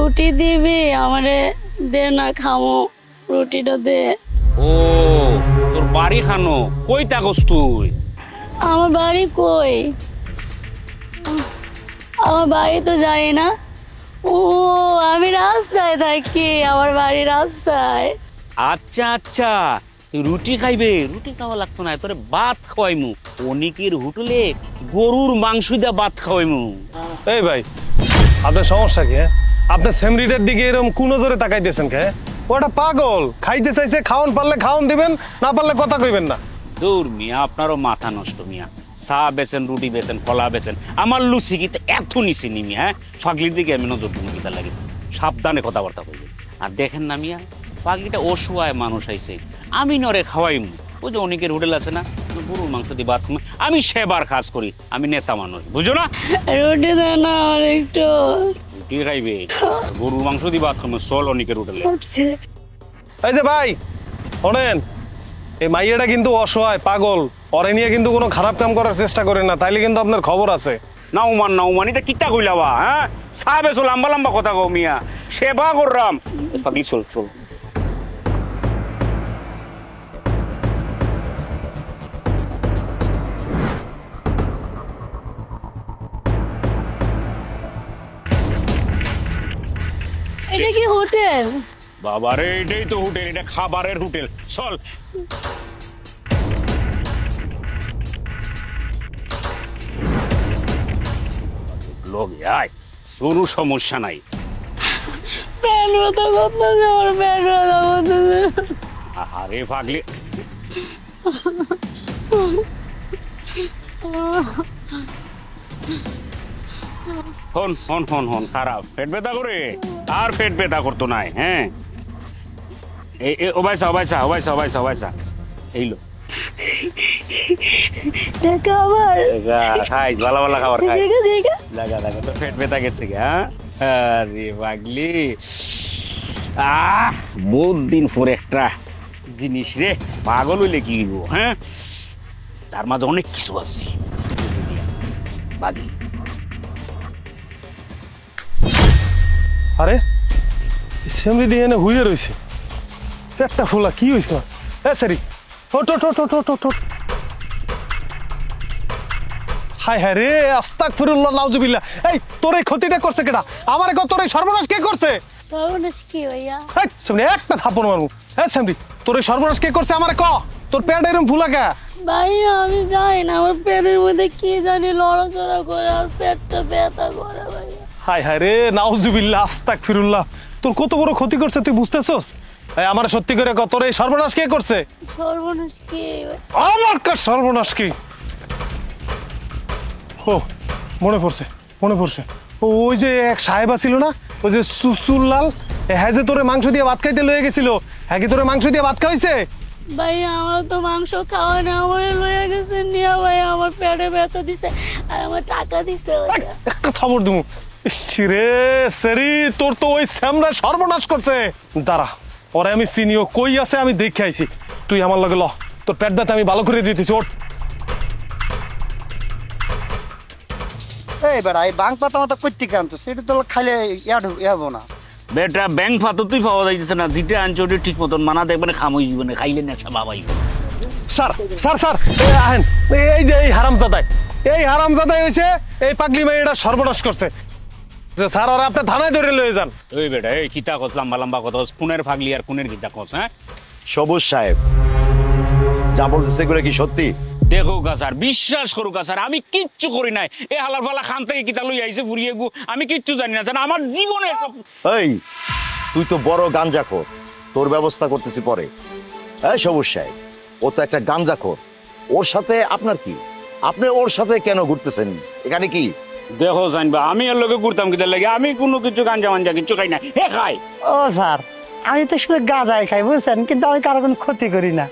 রুটি দিবি আমারে, দে না খামো রুটিটা দে। ও তোর বাড়ি খানো কই থাকস তুই? আমার বাড়ি কই? আমার বাড়ি তো জানি না। ও আমি রাস্তায় থাকি, আমার বাড়ি রাস্তায়। আচ্ছা আচ্ছা, তুই রুটি খাইবে? রুটি খাওয়া লাগতো না, তোরে ভাত খাওয়াইমু। অনেকের হোটেলে গরুর মাংস দিয়ে ভাত খাওয়াইমু। এই ভাই, আপনার সমস্যা কি? আপনি সেমরিটার দিকে এরকম কোন নজরে তাকাইতেছেন কে? ওটা পাগল, খাইতে চাইছে, খাওন পারলে খাওন দিবেন, না পারলে কথা কইবেন না। দূর মিয়া, আপনারও মাথা নষ্ট মিয়া। চা বেছেন, রুটি বেছেন, কলা বেছেন, আমার লুচি কি এত নিচে নি মিয়া? ফাগলির দিকে আমি নজর দিতে লাগে। সাবধানে কথাবার্তা কইবেন। আর দেখেন না মিয়া, পাগলিটা অসহায় মানুষ আইছে, আমি নরে খাওয়াইমু। ওই যে অনেকের হোটেল আছে না, গরুর মাংস দিয়ে ভাত খাই, আমি সেবার কাজ করি, আমি নেতা মানুষ, বুঝো না? রুটি দে না আমার একটু। রুটি খাইবে, গরুর মাংস দিয়ে ভাত খাবো, চল অনেকের হোটেলে। এই যে ভাই শোনেন, এই মাইয়াটা কিন্তু অসহায়, পাগল, ওরে নিয়ে কিন্তু কোনো খারাপ কাম করার চেষ্টা করেন না, তাইলে কিন্তু আপনার খবর আছে। নাউমান এটা কিতা কইলাবা? হ্যাঁ, সাবে চল, লম্বা লম্বা কথা কও মিয়া, সেবা কররাম। চল চল। এটা কি হোটেল? বাবারে, এটাই তো হোটেল, এটা খাবারের হোটেল, চল। লোক আয়, শুরু সমস্যা নাই। প্যান ব্যথা করতেছে, আমার প্যান ব্যথা করতেছে। আরে পাগলি, হন খারাপ পেট ব্যথা করে, আর পেট ব্যথা করতো নাই। হ্যাঁ, ওবাইসা এইলো খাই, ভালো ভালো খাবার খাই, লাগা তো পেট ব্যথা গেছে গে। হ্যাঁ, আরে পাগলি, বহুত দিন পরে একটা জিনিস রে, পাগল হইলে কি হইব? হ্যাঁ, তার মাঝে অনেক কিছু আছে। আরে সেমরিটি এনে হুইয়ে রয়েছে, একটা ফুলা কি হয়েছে? সরি, হায় হায় রে, আস্তাগফিরুল্লাহ, নাউজুবিল্লাহ। এই তোর এই ক্ষতিটা করছে কেডা? আমার তোর এই সর্বনাশ কে করছে? সর্বনাশ কি ভাইয়া? একটা থাপ্পড় মারবো। হ্যাঁ সেমরি, তোর এই সর্বনাশ কে করছে? আমার ক, তোর পেট এরকম ফুলা কে? ভাইয়া আমি জানি না, আমার পেটের মধ্যে কি জানি লড়াচড়া করে আর পেটটা ব্যথা করে ভাইয়া। হায় হায় রে, নাউজুবিল্লাহ, আস্তাগফিরুল্লাহ। তোর কত বড় ক্ষতি করছে তুই বুঝতেছস? আমার সত্যি করে কত, তোর এই সর্বনাশ কে করছে? সর্বনাশ কি? আমার কার সর্বনাশ কি? ও মনে পড়ছে, ওই যে এক সাহেব ছিল না, ওই যে সুসুল্লাল, হ্যাঁ, যে তোরে মাংস দিয়ে ভাত খাইতে লয়ে গেছিল, হ্যাঁ কি তোরে মাংস দিয়ে ভাত খাওয়াইছে? ভাইয়া আমার তো মাংস খাওয়া না, আমার লয়ে গেছে নিয়া ভাইয়া, আমার পেটে ব্যথা দিছে আর আমার টাকা দিছে। একটা খবর দেবো রে সেরি, তোর তো ওই স্যামরা সর্বনাশ করছে। দাঁড়া, ওরে আমি চিনিও, কই আছে আমি দেখে আইছি। তুই আমার লগে ল, তোর পেট ব্যথা আমি ভালো করে দিতেছি। ওর এই বেড়া, এই বাং পাতা মাথা করতে আনতো, সেটা তো খাইলে ইয়াবো না বেটা। ব্যাংক ফাতো তুই পাওয়া যাইতেছে না, যেটা আনছো ওটা ঠিক মতন মানা দেখবে না, খামই জীবনে খাইলে নেছা বাবাই। স্যার আহেন, এই যে এই হারামজাদাই হয়েছে, এই পাগলি মেয়েটা সর্বনাশ করছে। স্যার ওরা আপনার থানায় ধরে লয়ে যান। ওই বেটা, এই কিতা কস, লম্বা লম্বা কথা, খুনের ফাগলি আর খুনের কিতা কস? হ্যাঁ, সবুজ সাহেব যা বলতেছে এগুলো কি সত্যি? দেখো স্যার, বিশ্বাস করো স্যার, আমি কিচ্ছু করি নাই। এই হালার ফালা খান থেকে কিতা লই আইছে বুড়িয়ে গু, আমি কিচ্ছু জানি না স্যার, আমার জীবনে। এই তুই তো বড় গাঞ্জাখোর, তোর ব্যবস্থা করতেছি পরে। হ্যাঁ সবুজ সাহেব, ও তো একটা গাঞ্জাখোর, ওর সাথে আপনার কি? আপনি ওর সাথে কেন ঘুরতেছেন এখানে? কি দেখো জানবা, আমি এর লোকে ঘুরতাম কিতার লাগে? আমি কোনো কিছু গাঞ্জা মাঞ্জা কিচ্ছু খাই না। হে খাই? ও স্যার, আমি তো শুধু গাঁজাই খাই বুঝছেন, কিন্তু আমি কারো কোনো ক্ষতি করি না।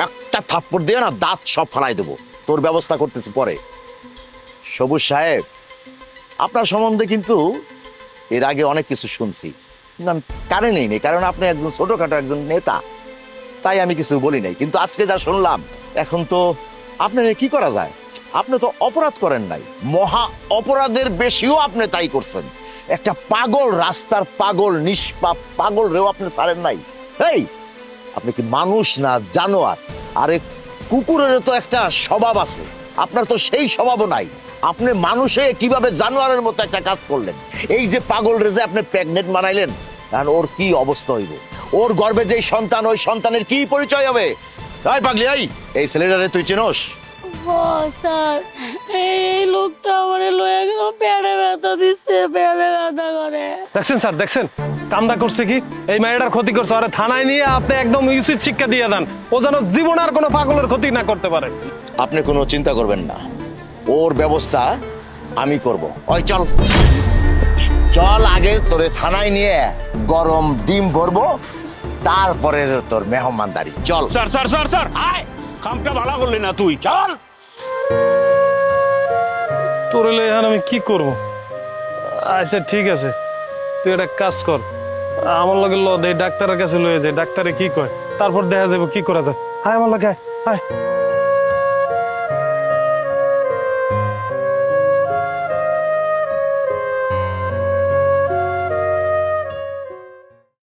একটা থাপ্পড় দিয়ে না দাঁত সব ফালাই দেবো। তোর ব্যবস্থা করতেছি পরে। সবুজ সাহেব, আপনার সম্বন্ধে কিন্তু এর আগে অনেক কিছু শুনছি, কিন্তু আমি কানে নেই, কারণ আপনি একজন ছোটখাটো একজন নেতা, তাই আমি কিছু বলি নাই। কিন্তু আজকে যা শুনলাম, এখন তো আপনার কি করা যায়? আপনি তো অপরাধ করেন নাই, মহা অপরাধের বেশিও আপনি তাই করছেন। একটা পাগল, রাস্তার পাগল, নিষ্পাপ পাগল রেও আপনি ছাড়েন নাই। এই আপনি কি মানুষ না জানোয়ার? আরে কুকুরের তো একটা স্বভাব আছে, আপনার তো সেই স্বভাবও নাই। আপনি মানুষে কিভাবে জানোয়ারের মতো একটা কাজ করলেন? এই যে পাগল রে যে আপনি প্রেগনেন্ট বানাইলেন, কারণ ওর কি অবস্থা হইব? ওর গর্ভে যে সন্তান, ওই সন্তানের কি পরিচয় হবে? এই পাগলি, এই ছেলেটারে তুই চিনোস? স্যার এই লোকটা আমার লয়ে গেল, পেটে ব্যথা দিচ্ছে, পেটে ব্যথা করে। দেখছেন স্যার, দেখছেন কামটা করছে কি? এই মেয়েটার ক্ষতি করছে, আরে থানায় নিয়ে আপনি একদম উচিত শিক্ষা দিয়ে দেন, ও যেন জীবন আর কোনো পাগলের ক্ষতি না করতে পারে। আপনি কোনো চিন্তা করবেন না, ওর ব্যবস্থা আমি করব। ওই চল চল, আগে তোরে থানায় নিয়ে গরম ডিম ভরবো, তারপরে তোর মেহমানদারি। চল। স্যার স্যার স্যার স্যার আয়, কামটা ভালো করলি না তুই, চল। তোর এলে এখন আমি কি করব? আচ্ছা ঠিক আছে, তুই একটা কাজ কর, আমার লগে ল দে, ডাক্তারের কাছে লয়ে যায়, ডাক্তারে কি কয় তারপর দেখা যাবে কি করা যায়। হায় আমার লগে, হায়।